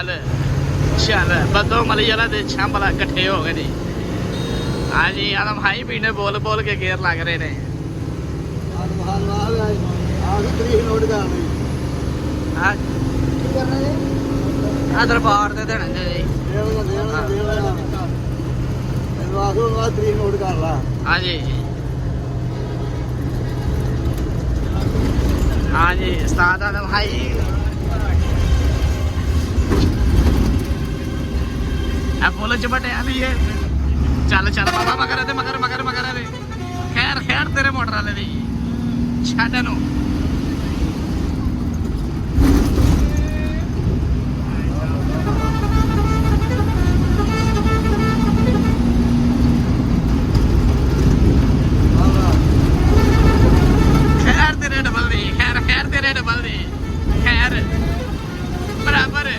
ਚੱਲ ਚੱਲ ਬੱਦੋ ਮਲੀਆਲਾ ਤੇ ਛੰਬਲਾ ਇਕੱਠੇ ਹੋ ਗਏ ਜੀ। ਹਾਂਜੀ ਆਦਮ ਹਾਈ ਪੀਣੇ ਬੋਲ ਬੋਲ ਕੇ ਗੇਰ ਲੱਗ ਰਹੇ ਨੇ। ਆ ਦਰਬਾਰ ਦੇ ਦੇਣੇ ਜੀ। ਹਾਂਜੀ ਹਾਂਜੀ ਉਸਤਾਦ ਆਦਮ ਹਾਈ ਆ ਫੁੱਲ ਚ ਬਟਿਆ ਵੀ ਹੈ। ਚੱਲ ਚੱਲ ਬਾਬਾ ਮਗਰ ਤੇ ਮਗਰ ਮਗਰ ਮਗਰ ਦੇ ਖੈਰ ਖੈਰ ਤੇਰੇ ਮੋਟਰ ਵਾਲੇ ਦੀ ਛੱਡ ਨੂੰ। ਖੈਰ ਤੇਰੇ ਡਬਲ ਦੀ ਖੈਰ ਖੈਰ ਤੇਰੇ ਡਬਲ ਦੀ ਖੈਰ ਬਰਾਬਰ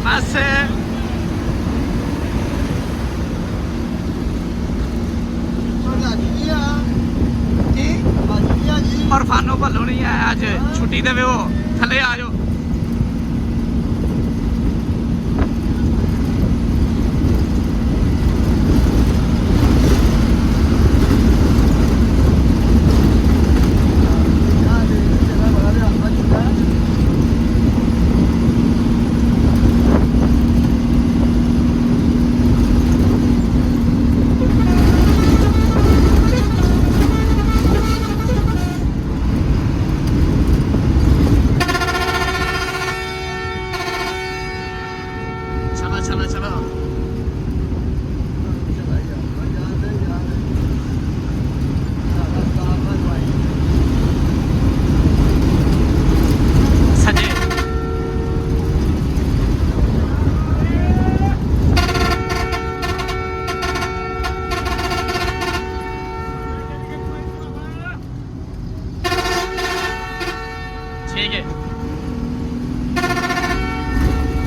ਬਸ। और फानो भलो नहीं आया अज छुट्टी देवे वो थले आ जाओ। ठीक है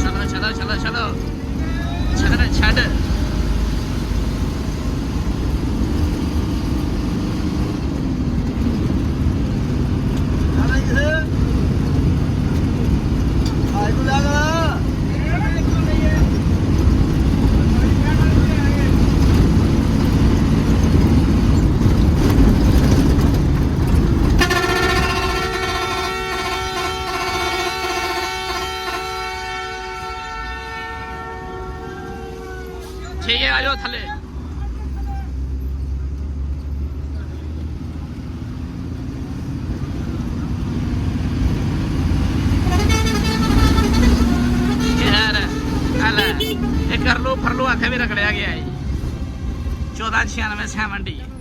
चलो चलो चलो चलो छड़ छड़ ठीक है आ जाओ थले। कर लो फर लो आखे भी रगड़िया गया है 1496 70